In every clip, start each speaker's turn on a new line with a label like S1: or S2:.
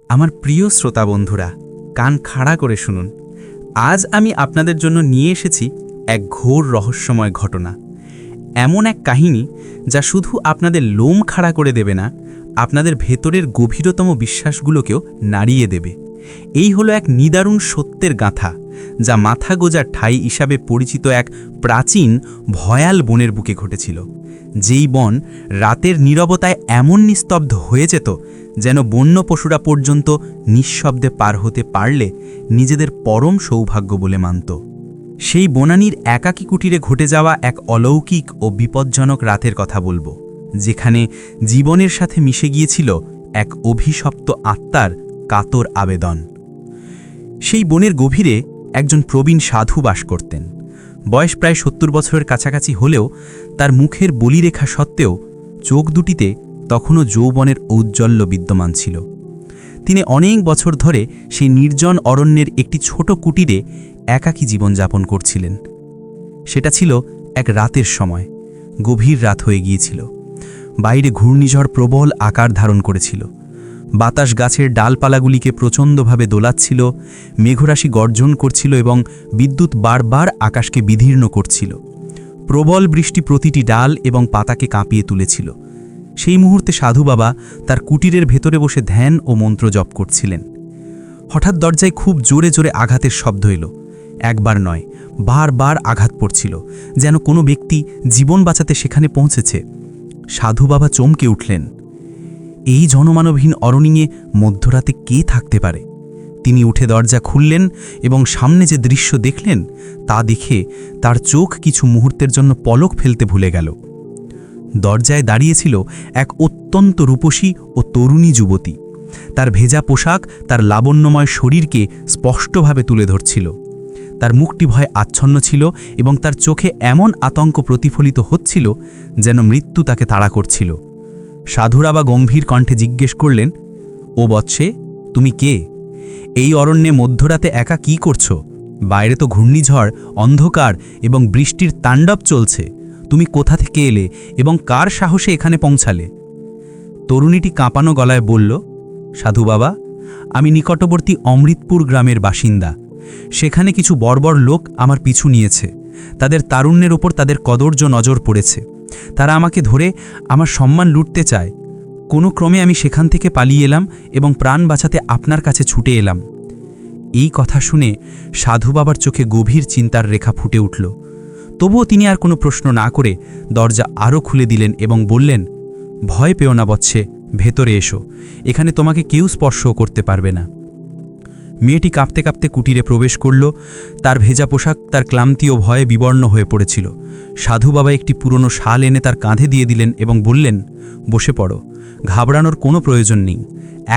S1: আমার প্রিয় শ্রোতা বন্ধুরা, কান খাড়া করে শুনুন। আজ আমি আপনাদের জন্য নিয়ে এসেছি এক ঘোর রহস্যময় ঘটনা, এমন এক কাহিনী যা শুধু আপনাদের লোম খাড়া করে দেবে না, আপনাদের ভেতরের গভীরতম বিশ্বাসগুলোকেও নাড়িয়ে দেবে। এই হলো এক নিদারুণ সত্যের গাথা, যা মাথা গোজার ঠাই হিসাবে পরিচিত এক প্রাচীন ভয়াল বনের বুকে ঘটেছিল। যেই বন রাতের নীরবতায় এমন নিস্তব্ধ হয়ে যেত যেন বন্য পশুরা পর্যন্ত নিঃশব্দে পার হতে পারলে নিজেদের পরম সৌভাগ্য বলে মানত। সেই বনানীর একাকী কুটিরে ঘটে যাওয়া এক অলৌকিক ও বিপজ্জনক রাতের কথা বলবো, যেখানে জীবনের সাথে মিশে গিয়েছিল এক অভিশপ্ত আত্মার কাতর আবেদন। সেই বনের গভীরে একজন প্রবীণ সাধু বাস করতেন। বয়স প্রায় ৭০ বছরের কাছাকাছি হলেও তার মুখের বলিরেখা সত্ত্বেও চোখ দুটিতে তখনও যৌবনের ঔজ্জ্বল্য বিদ্যমান ছিল। তিনি অনেক বছর ধরে সেই নির্জন অরণ্যের একটি ছোট কুটিরে একাকী জীবনযাপন করছিলেন। সেটা ছিল এক রাতের সময়। গভীর রাত হয়ে গিয়েছিল। বাইরে ঘূর্ণিঝড় প্রবল আকার ধারণ করেছিল। বাতাস গাছের ডালপালাগুলিকে প্রচণ্ডভাবে দোলাচ্ছিল, মেঘরাশি গর্জন করছিল এবং বিদ্যুৎ বারবার আকাশকে বিদীর্ণ করছিল। প্রবল বৃষ্টি প্রতিটি ডাল এবং পাতাকে কাঁপিয়ে তুলেছিল। সেই মুহূর্তে সাধু বাবা তার কুটিরের ভেতরে বসে ধ্যান ও মন্ত্র জপ করছিলেন। হঠাৎ দরজায় খুব জোরে জোরে আঘাতের শব্দ এলো। একবার নয়, বারবার আঘাত পড়ছিল, যেন কোনো ব্যক্তি জীবন বাঁচাতে সেখানে পৌঁছেছে। সাধু বাবা চমকে উঠলেন। এই জনমানবহীন অরণ্যে মধ্যরাতে কে থাকতে পারে? তিনি উঠে দরজা খুললেন এবং সামনে যে দৃশ্য দেখলেন তা দেখে তার চোখ কিছু মুহূর্তের জন্য পলক ফেলতে ভুলে গেল। দরজায় দাঁড়িয়েছিল এক অত্যন্ত রূপসী ও তরুণী যুবতী। তার ভেজা পোশাক তার লাবণ্যময় শরীরকে স্পষ্টভাবে তুলে ধরছিল। তার মুখটি ভয়ে আচ্ছন্ন ছিল এবং তার চোখে এমন আতঙ্ক প্রতিফলিত হচ্ছিল যেন মৃত্যু তাকে তাড়া করছিল। সাধুরাবা গম্ভীর কণ্ঠে জিজ্ঞেস করলেন, ও বৎসে, তুমি কে? এই অরণ্যে মধ্যরাতে একা কি করছো? বাইরে তো ঘূর্ণিঝড়, অন্ধকার এবং বৃষ্টির তাণ্ডব চলছে। তুমি কোথা থেকে এলে এবং কার সাহসে এখানে পৌঁছালে? তরুণীটি কাঁপানো গলায় বলল, সাধু বাবা, আমি নিকটবর্তী অমৃতপুর গ্রামের বাসিন্দা। সেখানে কিছু বর্বর লোক আমার পিছু নিয়েছে। তাদের তারুণ্যের ওপর তাদের কদর্য নজর পড়েছে। তারা আমাকে ধরে আমার সম্মান লুটতে চায়। কোনো ক্রমে আমি সেখান থেকে পালিয়ে এলাম এবং প্রাণ বাঁচাতে আপনার কাছে ছুটে এলাম। এই কথা শুনে সাধু বাবার চোখে গভীর চিন্তার রেখা ফুটে উঠল। তবুও তিনি আর কোনো প্রশ্ন না করে দরজা আরও খুলে দিলেন এবং বললেন, ভয় পেও না বৎসে, ভেতরে এসো। এখানে তোমাকে কেউ স্পর্শও করতে পারবে না। মেয়েটি কাঁপতে কাঁপতে কুটিরে প্রবেশ করল। তার ভেজা পোশাক তার ক্লান্তি ও ভয়ে বিবর্ণ হয়ে পড়েছিল। সাধু বাবা একটি পুরনো শাল এনে তার কাঁধে দিয়ে দিলেন এবং বললেন, বসে পড়ো, ঘাবড়ানোর কোনো প্রয়োজন নেই।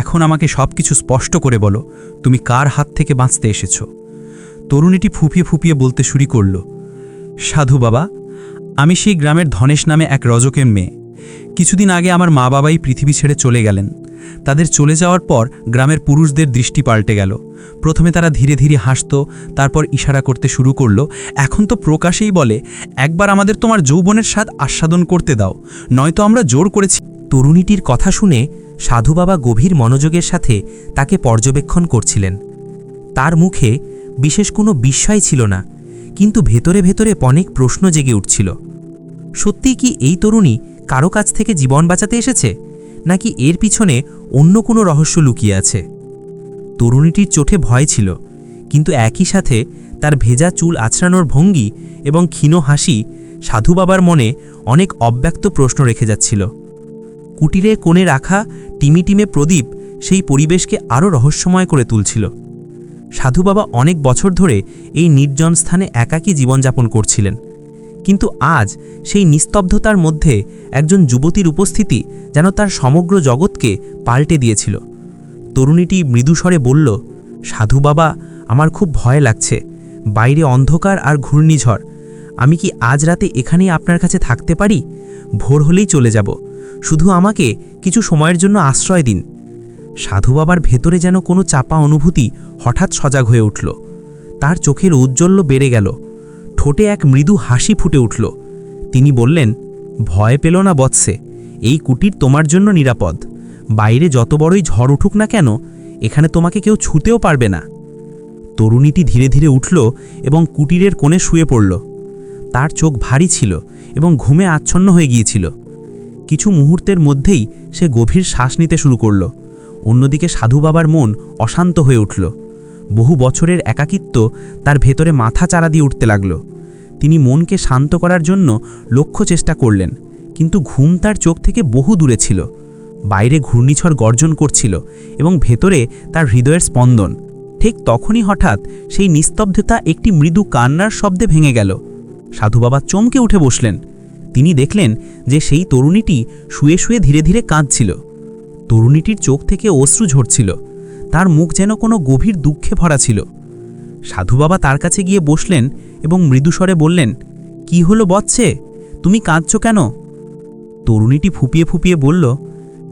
S1: এখন আমাকে সব কিছু স্পষ্ট করে বলো, তুমি কার হাত থেকে বাঁচতে এসেছ? তরুণীটি ফুপিয়ে ফুপিয়ে বলতে শুরু করল, সাধু বাবা, আমি সেই গ্রামের ধনেশ নামে এক রজকের মেয়ে। কিছুদিন আগে আমার মা বাবাই পৃথিবী ছেড়ে চলে গেলেন। তাদের চলে যাওয়ার পর গ্রামের পুরুষদের দৃষ্টি পাল্টে গেল। প্রথমে তারা ধীরে ধীরে হাসত, তারপর ইশারা করতে শুরু করলো। এখন তো প্রকাশেই বলে, একবার আমাদের তোমার যৌবনের স্বাদ আস্বাদন করতে দাও, নয়তো আমরা জোর করেছি।
S2: তরুণীটির কথা শুনে সাধু বাবা গভীর মনোযোগের সাথে তাকে পর্যবেক্ষণ করছিলেন। তার মুখে বিশেষ কোনো বিস্ময় ছিল না, কিন্তু ভেতরে ভেতরে অনেক প্রশ্ন জেগে উঠছিল। সত্যিই কি এই তরুণী কারো কাছ থেকে জীবন বাঁচাতে এসেছে, নাকি এর পিছনে অন্য কোনো রহস্য লুকিয়ে আছে? তরুণীটির চোখে ভয় ছিল, কিন্তু একই সাথে তার ভেজা চুল আছড়ানোর ভঙ্গি এবং ক্ষীণ হাসি সাধু বাবার মনে অনেক অব্যক্ত প্রশ্ন রেখে যাচ্ছিল। কুটিরে কোণে রাখা টিমিটিমে প্রদীপ সেই পরিবেশকে আরও রহস্যময় করে তুলছিল। সাধু বাবা অনেক বছর ধরে এই নির্জন স্থানে একাকী জীবনযাপন করছিলেন, কিন্তু আজ সেই নিস্তব্ধতার মধ্যে একজন যুবতীর উপস্থিতি যেন তার সমগ্র জগৎকে পাল্টে দিয়েছিল। তরুণীটি মৃদুস্বরে বলল, সাধু বাবা, আমার খুব ভয় লাগছে। বাইরে অন্ধকার আর ঘূর্ণিঝড়। আমি কি আজ রাতে এখানেই আপনার কাছে থাকতে পারি? ভোর হলেই চলে যাব। শুধু আমাকে কিছু সময়ের জন্য আশ্রয় দিন। সাধু বাবার ভেতরে যেন কোনো চাপা অনুভূতি হঠাৎ সজাগ হয়ে উঠল। তার চোখের ঔজ্জ্বল্য বেড়ে গেল, ঠোঁটে এক মৃদু হাসি ফুটে উঠল। তিনি বললেন, ভয় পেল না বৎসে, এই কুটির তোমার জন্য নিরাপদ। বাইরে যত বড়ই ঝড় উঠুক না কেন,
S1: এখানে তোমাকে কেউ ছুতেও পারবে না। তরুণীটি ধীরে ধীরে উঠল এবং কুটিরের কোণে শুয়ে পড়ল। তার চোখ ভারী ছিল এবং ঘুমে আচ্ছন্ন হয়ে গিয়েছিল। কিছু মুহূর্তের মধ্যেই সে গভীর শ্বাস নিতে শুরু করল। অন্যদিকে সাধু বাবার মন অশান্ত হয়ে উঠল। বহু বছরের একাকিত্ব তার ভেতরে মাথা চারা দিয়ে উঠতে লাগল। তিনি মনকে শান্ত করার জন্য লক্ষ্য চেষ্টা করলেন, কিন্তু ঘুম তার চোখ থেকে বহু দূরে ছিল। বাইরে ঘূর্ণিঝড় গর্জন করছিল এবং ভেতরে তার হৃদয়ের স্পন্দন। ঠিক তখনই হঠাৎ সেই নিস্তব্ধতা একটি মৃদু কান্নার শব্দে ভেঙে গেল। সাধু বাবা চমকে উঠে বসলেন। তিনি দেখলেন যে সেই তরুণীটি শুয়ে শুয়ে ধীরে ধীরে কাঁদছিল। তরুণীটির চোখ থেকে অশ্রু ঝরছিল। তার মুখ যেন কোনো গভীর দুঃখে ভরা ছিল। সাধু বাবা তার কাছে গিয়ে বসলেন এবং মৃদুস্বরে বললেন, কি হলো বৎসে, তুমি কাঁদছ কেন? তরুণীটি ফুপিয়ে ফুপিয়ে বলল,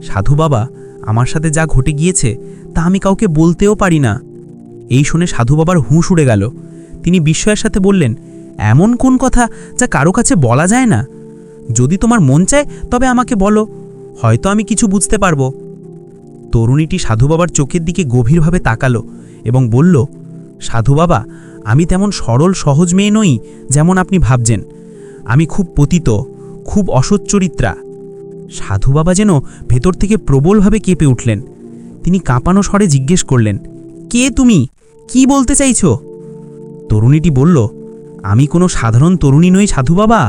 S1: সাধু বাবা, আমার সাথে যা ঘটে গিয়েছে তা আমি কাউকে বলতেও পারি না। এই শুনে সাধু বাবার হুঁশ উড়ে গেল। তিনি বিস্ময়ের সাথে বললেন, এমন কোন কথা যা কারো কাছে বলা যায় না? যদি তোমার মন চায় তবে আমাকে বলো, হয়তো আমি কিছু বুঝতে পারবো। তরুণীটি সাধু বাবার চোখের দিকে গভীরভাবে তাকালো এবং বলল, সাধু বাবা, আমি তেমন সরল সহজ মেয়ে নই যেমন আপনি ভাবছেন। আমি খুব পতিত, খুব অসৎ চরিত্রা। সাধু বাবা যেন ভেতর থেকে প্রবলভাবে কেঁপে উঠলেন। তিনি কাঁপানো স্বরে জিজ্ঞেস করলেন, কে তুমি? কি বলতে চাইছ? তরুণীটি বলল, আমি কোনো সাধারণ তরুণী নই সাধু বাবা,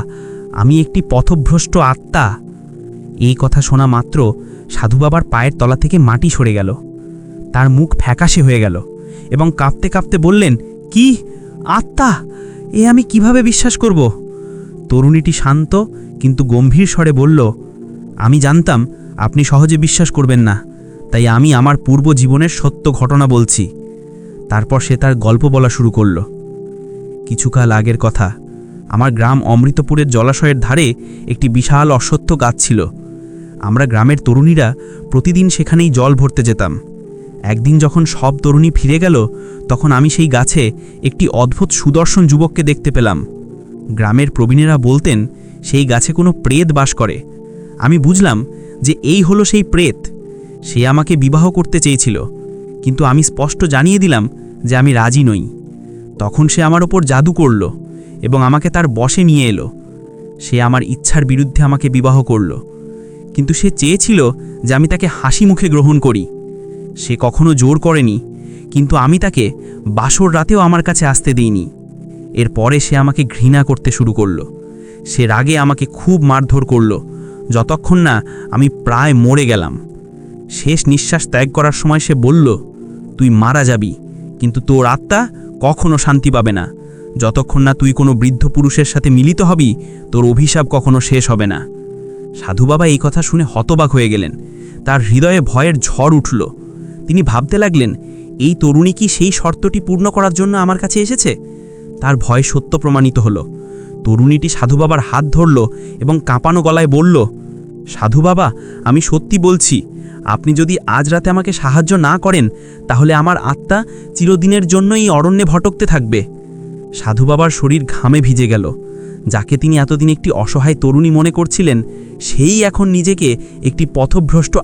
S1: আমি একটি পথভ্রষ্ট আত্মা। এই কথা শোনা মাত্র সাধু বাবার পায়ের তলা থেকে মাটি সরে গেল। তার মুখ ফ্যাকাশে হয়ে গেল এবং কাঁপতে কাঁপতে বললেন, কি আত্মা? এ আমি কিভাবে বিশ্বাস করব? তরুণীটি শান্ত কিন্তু গম্ভীর স্বরে বলল, আমি জানতাম আপনি সহজে বিশ্বাস করবেন না, তাই আমি আমার পূর্ব জীবনের সত্য ঘটনা বলছি। তারপর সে তার গল্প বলা শুরু করল। কিছুকাল আগের কথা, আমার গ্রাম অমৃতপুরের জলাশয়ের ধারে একটি বিশাল অশ্বত্থ গাছ ছিল। আমরা গ্রামের তরুণীরা প্রতিদিন সেখানেই জল ভরতে যেতাম। একদিন যখন সব তরুণী ফিরে গেল, তখন আমি সেই গাছে একটি অদ্ভুত সুদর্শন যুবককে দেখতে পেলাম। গ্রামের প্রবীণেরা বলতেন সেই গাছে কোনো প্রেত বাস করে। আমি বুঝলাম যে এই হলো সেই প্রেত। সে আমাকে বিবাহ করতে চেয়েছিল, কিন্তু আমি স্পষ্ট জানিয়ে দিলাম যে আমি রাজি নই। তখন সে আমার ওপর জাদু করল এবং আমাকে তার বশে নিয়ে এলো। সে আমার ইচ্ছার বিরুদ্ধে আমাকে বিবাহ করল, কিন্তু সে চেয়েছিল যে আমি তাকে হাসি মুখে গ্রহণ করি। সে কখনো জোর করেনি, কিন্তু আমি তাকে বাসর রাতেও আমার কাছে আসতে দিইনি। এরপরে সে আমাকে ঘৃণা করতে শুরু করল। সে রাগে আমাকে খুব মারধর করল, যতক্ষণ না আমি প্রায় মরে গেলাম। শেষ নিঃশ্বাস ত্যাগ করার সময় সে বলল, তুই মারা যাবি, কিন্তু তোর আত্মা কখনো শান্তি পাবে না। যতক্ষণ না তুই কোনো বৃদ্ধ পুরুষের সাথে মিলিত হবি, তোর অভিশাপ কখনো শেষ হবে না। সাধু বাবা এই কথা শুনে হতবাক হয়ে গেলেন। তার হৃদয়ে ভয়ের ঝড় উঠল। তিনি ভাবতে লাগলেন, এই তরুণী কি সেই শর্তটি পূর্ণ করার জন্য আমার কাছে এসেছে? তার ভয় সত্য প্রমাণিত হলো। তরুণীটি সাধু বাবার হাত ধরল এবং কাঁপানো গলায় বলল, সাধু বাবা, আমি সত্যি বলছি, আপনি যদি আজ রাতে আমাকে সাহায্য না করেন, তাহলে আমার আত্মা চিরদিনের জন্য এই অরণ্যে ভটকতে থাকবে। সাধু বাবার শরীর ঘামে ভিজে গেল। যাকে তিনি এতদিন একটি অসহায় তরুণী মনে করছিলেন, সেই এখন নিজেকে একটি পথভ্রষ্ট